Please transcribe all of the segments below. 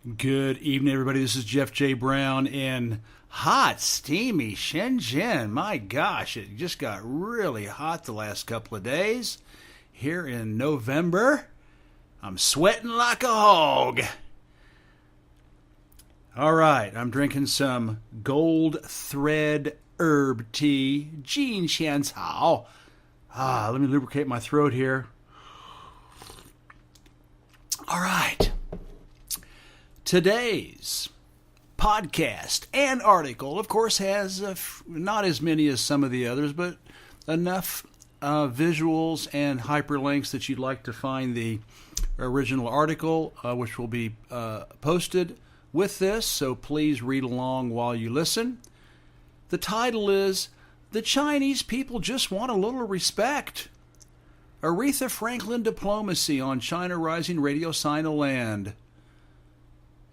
Good evening, everybody. This is Jeff J. Brown in hot, steamy Shenzhen. My gosh, it just got really hot the last couple of days. Here in November, I'm sweating like a hog. All right, I'm drinking some gold thread herb tea, Jin Qian Cao. Let me lubricate my throat here. All right. Today's podcast and article, of course, has not as many as some of the others, but enough visuals and hyperlinks that you'd like to find the original article, which will be posted with this, so please read along while you listen. The title is, "The Chinese People Just Want a Little Respect." Aretha Franklin Diplomacy on China Rising Radio Sinoland.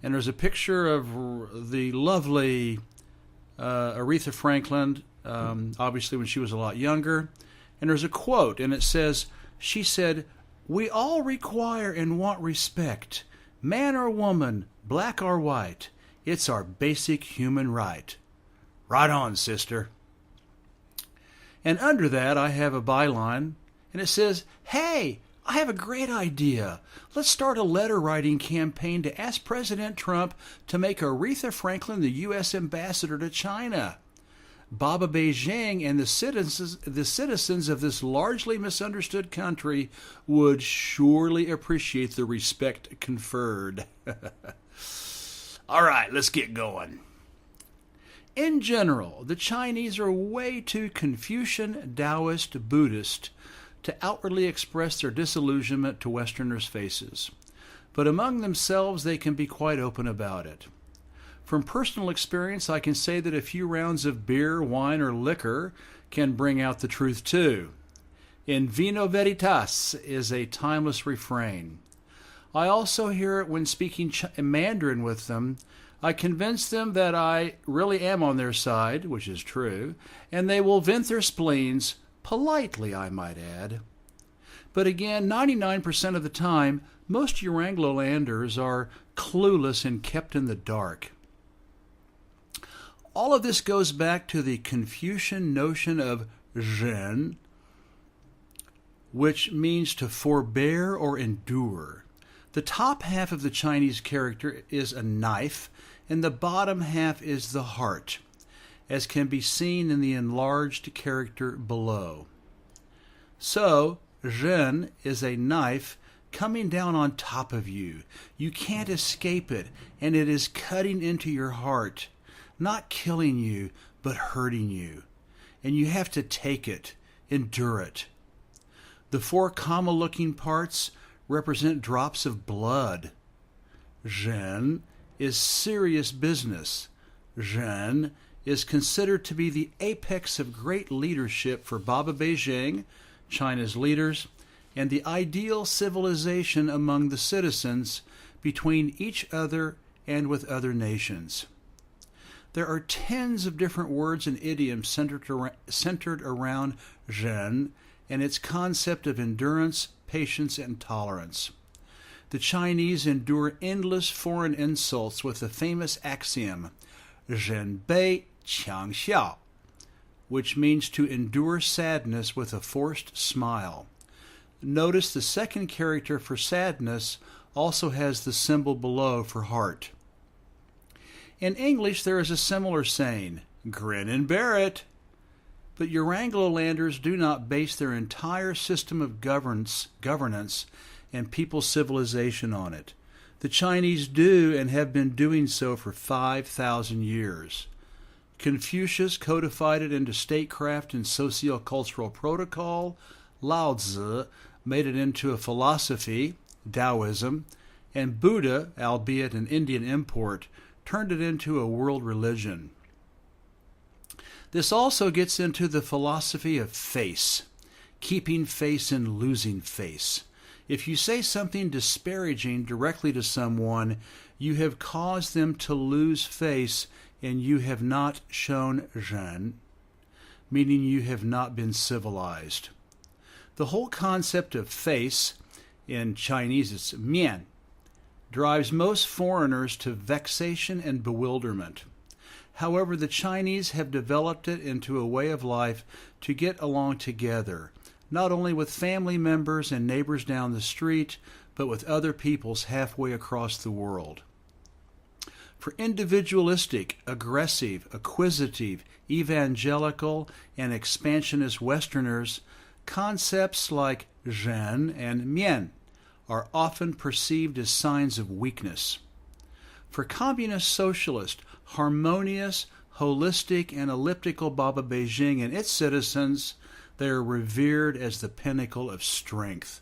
And there's a picture of the lovely Aretha Franklin, obviously when she was a lot younger. And there's a quote, and it says, she said, "We all require and want respect, man or woman, black or white. It's our basic human right." Right on, sister. And under that, I have a byline, and it says, "Hey, I have a great idea. Let's start a letter-writing campaign to ask President Trump to make Aretha Franklin the U.S. ambassador to China. Baba Beijing and the citizens of this largely misunderstood country would surely appreciate the respect conferred." All right, let's get going. In general, the Chinese are way too Confucian-Daoist-Buddhist to outwardly express their disillusionment to Westerners' faces. But among themselves, they can be quite open about it. From personal experience, I can say that a few rounds of beer, wine, or liquor can bring out the truth too. In vino veritas is a timeless refrain. I also hear it when speaking Mandarin with them. I convince them that I really am on their side, which is true, and they will vent their spleens, politely, I might add. But again, 99% of the time, most Euranglolanders are clueless and kept in the dark. All of this goes back to the Confucian notion of zhen, which means to forbear or endure. The top half of the Chinese character is a knife, and the bottom half is the heart, as can be seen in the enlarged character below. So, zhen is a knife coming down on top of you. You can't escape it, and it is cutting into your heart, not killing you, but hurting you. And you have to take it, endure it. The four comma-looking parts represent drops of blood. Zhen is serious business. Zhen is considered to be the apex of great leadership for Baba Beijing, China's leaders, and the ideal civilization among the citizens between each other and with other nations. There are tens of different words and idioms centered around Zhen and its concept of endurance, patience, and tolerance. The Chinese endure endless foreign insults with the famous axiom, "Zhen bei qiang xiao," which means to endure sadness with a forced smile. Notice the second character for sadness also has the symbol below for heart. In English, there is a similar saying, "Grin and bear it." But Euranglolanders do not base their entire system of governance and people's civilization on it. The Chinese do and have been doing so for 5,000 years. Confucius codified it into statecraft and socio-cultural protocol. Lao Tzu made it into a philosophy, Taoism, and Buddha, albeit an Indian import, turned it into a world religion. This also gets into the philosophy of face, keeping face and losing face. If you say something disparaging directly to someone, you have caused them to lose face and you have not shown zhen, meaning you have not been civilized. The whole concept of face, in Chinese it's mian, drives most foreigners to vexation and bewilderment. However, the Chinese have developed it into a way of life to get along together, not only with family members and neighbors down the street, but with other peoples halfway across the world. For individualistic, aggressive, acquisitive, evangelical, and expansionist Westerners, concepts like zhen and mian are often perceived as signs of weakness. For communist socialist, harmonious, holistic, and elliptical Baba Beijing and its citizens, they are revered as the pinnacle of strength.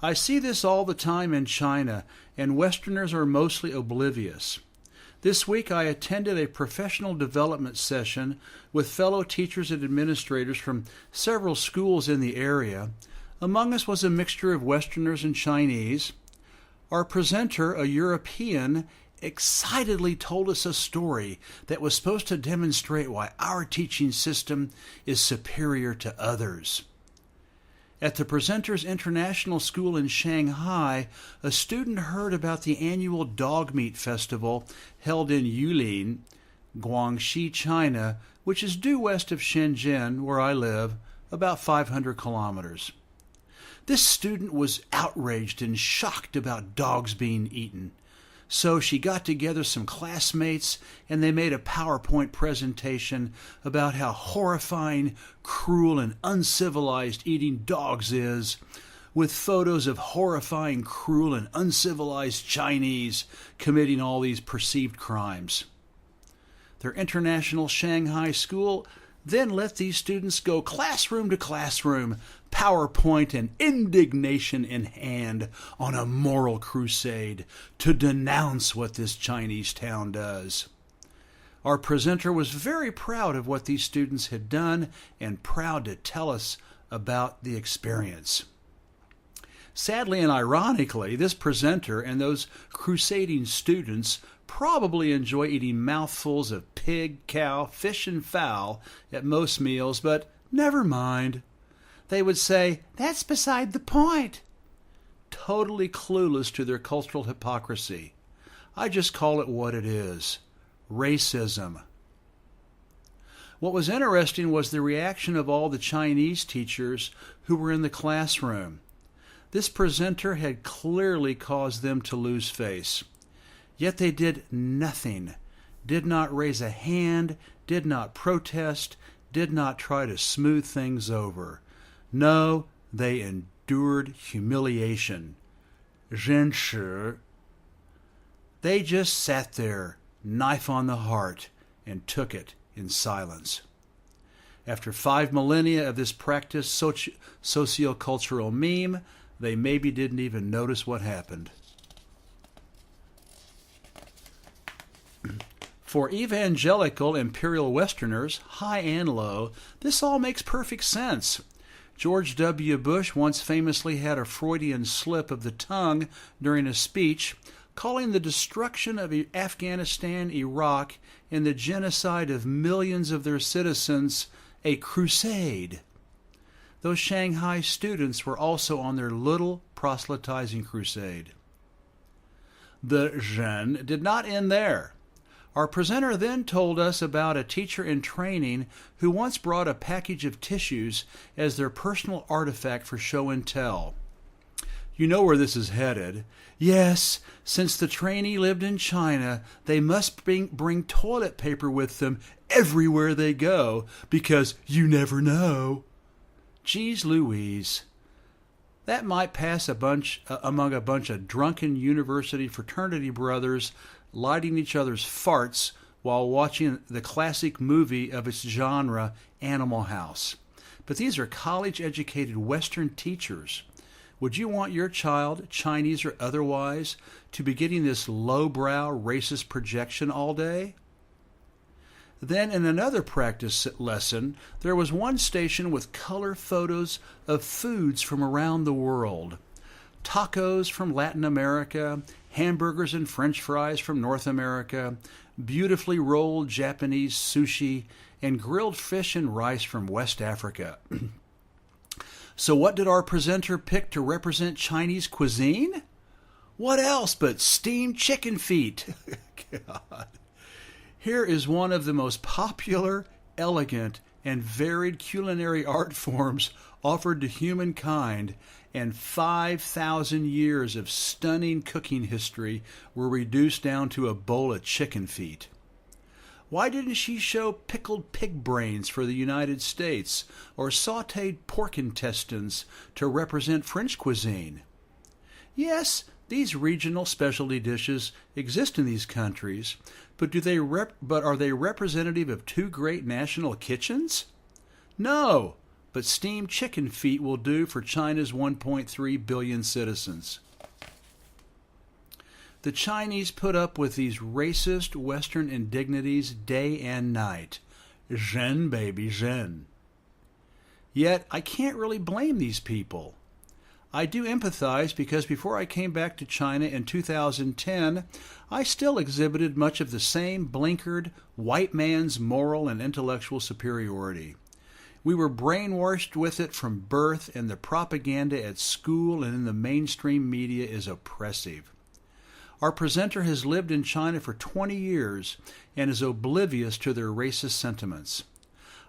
I see this all the time in China, and Westerners are mostly oblivious. This week I attended a professional development session with fellow teachers and administrators from several schools in the area. Among us was a mixture of Westerners and Chinese. Our presenter, a European, excitedly told us a story that was supposed to demonstrate why our teaching system is superior to others. At the presenter's international school in Shanghai, a student heard about the annual dog meat festival held in Yulin, Guangxi, China, which is due west of Shenzhen, where I live, about 500 kilometers. This student was outraged and shocked about dogs being eaten. So she got together some classmates and they made a PowerPoint presentation about how horrifying, cruel, and uncivilized eating dogs is, with photos of horrifying, cruel, and uncivilized Chinese committing all these perceived crimes. Their international Shanghai school then let these students go classroom to classroom, PowerPoint and indignation in hand, on a moral crusade to denounce what this Chinese town does. Our presenter was very proud of what these students had done and proud to tell us about the experience. Sadly and ironically, this presenter and those crusading students probably enjoy eating mouthfuls of pig, cow, fish, and fowl at most meals, but never mind. They would say, "That's beside the point," totally clueless to their cultural hypocrisy. I just call it what it is: racism. What was interesting was the reaction of all the Chinese teachers who were in the classroom. This presenter had clearly caused them to lose face. Yet they did nothing, did not raise a hand, did not protest, did not try to smooth things over. No, they endured humiliation. 忍耻. They just sat there, knife on the heart, and took it in silence. After 5 millennia of this practice, sociocultural meme, they maybe didn't even notice what happened. For evangelical imperial Westerners, high and low, this all makes perfect sense. George W. Bush once famously had a Freudian slip of the tongue during a speech, calling the destruction of Afghanistan, Iraq, and the genocide of millions of their citizens a crusade. Those Shanghai students were also on their little proselytizing crusade. The zhen did not end there. Our presenter then told us about a teacher in training who once brought a package of tissues as their personal artifact for show and tell. You know where this is headed. Yes, since the trainee lived in China, they must bring toilet paper with them everywhere they go, because you never know. Geez Louise. That might pass among a bunch of drunken university fraternity brothers lighting each other's farts while watching the classic movie of its genre, Animal House. But these are college-educated Western teachers. Would you want your child, Chinese or otherwise, to be getting this lowbrow racist projection all day? Then in another practice lesson, there was one station with color photos of foods from around the world. Tacos from Latin America, hamburgers and French fries from North America, beautifully rolled Japanese sushi, and grilled fish and rice from West Africa. So what did our presenter pick to represent Chinese cuisine? What else but steamed chicken feet? God. Here is one of the most popular, elegant, and varied culinary art forms offered to humankind, and 5,000 years of stunning cooking history were reduced down to a bowl of chicken feet. Why didn't she show pickled pig brains for the United States, or sautéed pork intestines to represent French cuisine? Yes, these regional specialty dishes exist in these countries, but are they representative of two great national kitchens? No, but steamed chicken feet will do for China's 1.3 billion citizens. The Chinese put up with these racist Western indignities day and night. Zhen, baby, zhen. Yet I can't really blame these people. I do empathize because before I came back to China in 2010, I still exhibited much of the same blinkered white man's moral and intellectual superiority. We were brainwashed with it from birth, and the propaganda at school and in the mainstream media is oppressive. Our presenter has lived in China for 20 years and is oblivious to their racist sentiments.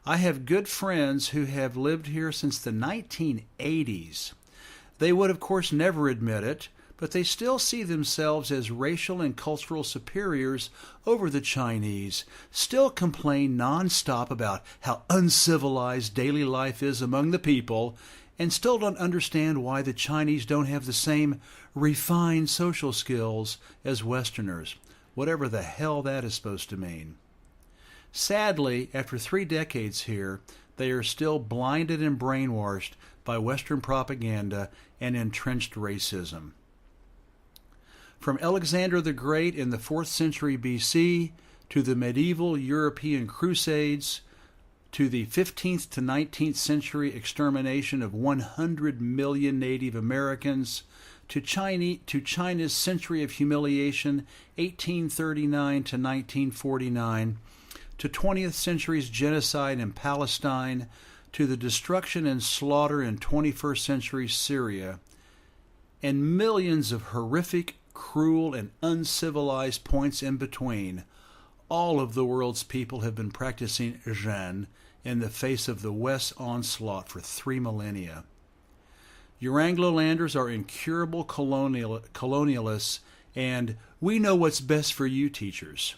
I have good friends who have lived here since the 1980s. They would, of course, never admit it, but they still see themselves as racial and cultural superiors over the Chinese, still complain nonstop about how uncivilized daily life is among the people, and still don't understand why the Chinese don't have the same refined social skills as Westerners, whatever the hell that is supposed to mean. Sadly, after 3 decades here, they are still blinded and brainwashed by Western propaganda and entrenched racism. From Alexander the Great in the 4th century BC to the medieval European Crusades to the 15th to 19th century extermination of 100 million Native Americans, to China's century of humiliation, 1839 to 1949, to 20th century's genocide in Palestine, to the destruction and slaughter in 21st century Syria, and millions of horrific, cruel, and uncivilized points in between, all of the world's people have been practicing Zhen in the face of the West's onslaught for 3 millennia. Euranglolanders are incurable colonialists and we know what's best for you teachers.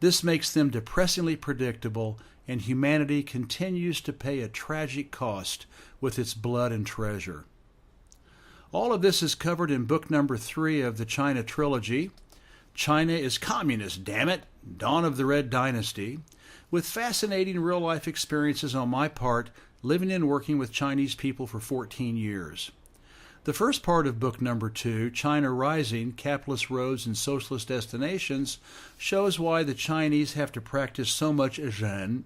This makes them depressingly predictable, and humanity continues to pay a tragic cost with its blood and treasure. All of this is covered in book number 3 of the China trilogy, China is Communist, Damn It, Dawn of the Red Dynasty, with fascinating real-life experiences on my part living and working with Chinese people for 14 years. The first part of book number 2, China Rising, Capitalist Roads and Socialist Destinations, shows why the Chinese have to practice so much Zhen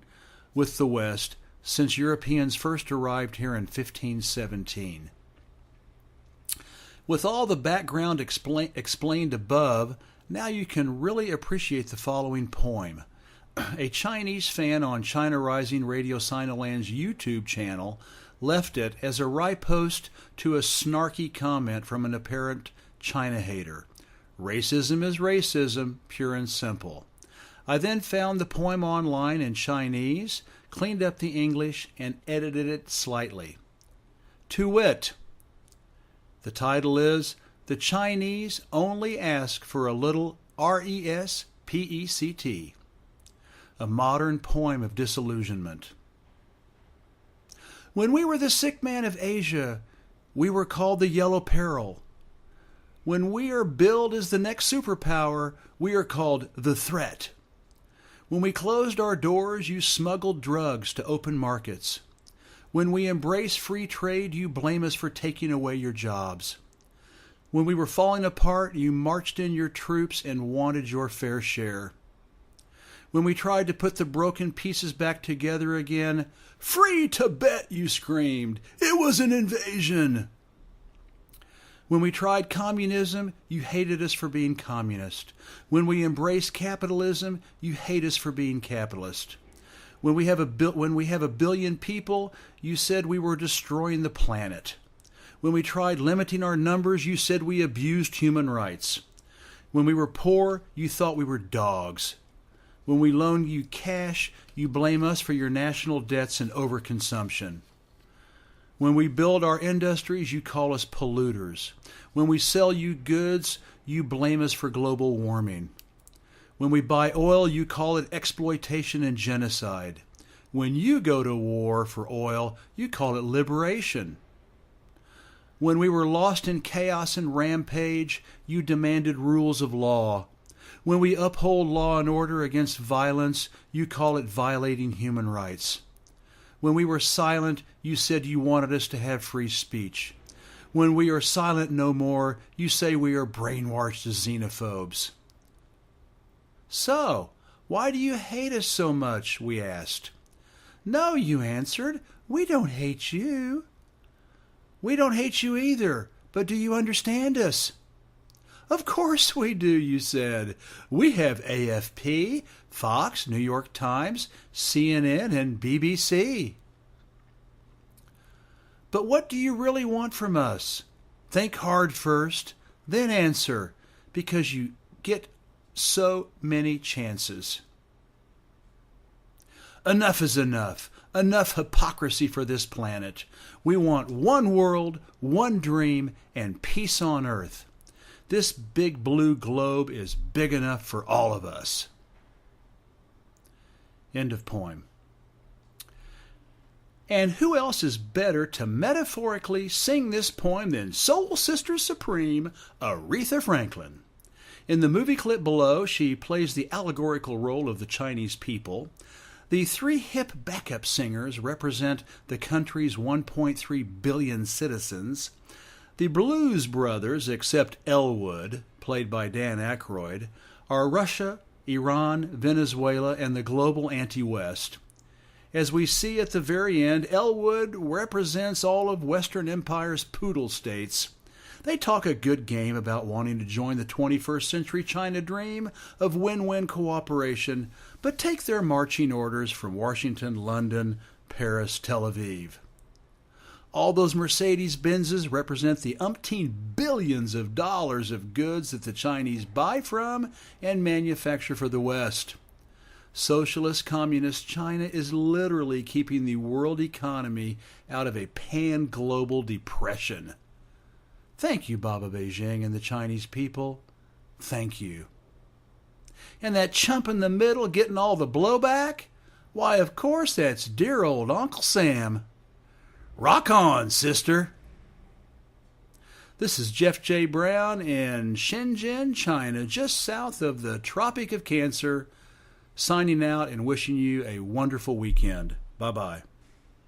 with the West since Europeans first arrived here in 1517. With all the background explained above, now you can really appreciate the following poem. A Chinese fan on China Rising Radio Sinoland's YouTube channel left it as a riposte to a snarky comment from an apparent China hater. Racism is racism, pure and simple. I then found the poem online in Chinese, cleaned up the English, and edited it slightly. To wit, the title is The Chinese Only Ask for a Little Respect, a modern poem of disillusionment. When we were the sick man of Asia, we were called the Yellow Peril. When we are billed as the next superpower, we are called the Threat. When we closed our doors, you smuggled drugs to open markets. When we embrace free trade, you blame us for taking away your jobs. When we were falling apart, you marched in your troops and wanted your fair share. When we tried to put the broken pieces back together again, "Free Tibet," you screamed. "It was an invasion." When we tried communism, you hated us for being communist. When we embraced capitalism, you hate us for being capitalist. When we have a billion people, you said we were destroying the planet. When we tried limiting our numbers, you said we abused human rights. When we were poor, you thought we were dogs. When we loan you cash, you blame us for your national debts and overconsumption. When we build our industries, you call us polluters. When we sell you goods, you blame us for global warming. When we buy oil, you call it exploitation and genocide. When you go to war for oil, you call it liberation. When we were lost in chaos and rampage, you demanded rules of law. When we uphold law and order against violence, you call it violating human rights. When we were silent, you said you wanted us to have free speech. When we are silent no more, you say we are brainwashed as xenophobes. So, why do you hate us so much? We asked. No, you answered, we don't hate you. We don't hate you either, but do you understand us? Of course we do, you said. We have AFP, Fox, New York Times, CNN, and BBC. But what do you really want from us? Think hard first, then answer, because you get so many chances. Enough is enough. Enough hypocrisy for this planet. We want one world, one dream, and peace on earth. This big blue globe is big enough for all of us. End of poem. And who else is better to metaphorically sing this poem than Soul Sister Supreme, Aretha Franklin? In the movie clip below, she plays the allegorical role of the Chinese people. The three hip backup singers represent the country's 1.3 billion citizens. The Blues Brothers, except Elwood, played by Dan Aykroyd, are Russia, Iran, Venezuela, and the global anti-West. As we see at the very end, Elwood represents all of Western Empire's poodle states. They talk a good game about wanting to join the 21st century China dream of win-win cooperation, but take their marching orders from Washington, London, Paris, Tel Aviv. All those Mercedes-Benzes represent the umpteen billions of dollars of goods that the Chinese buy from and manufacture for the West. Socialist communist China is literally keeping the world economy out of a pan-global depression. Thank you, Baba Beijing and the Chinese people. Thank you. And that chump in the middle getting all the blowback? Why, of course, that's dear old Uncle Sam. Rock on, sister. This is Jeff J. Brown in Shenzhen, China, just south of the Tropic of Cancer, signing out and wishing you a wonderful weekend. Bye-bye.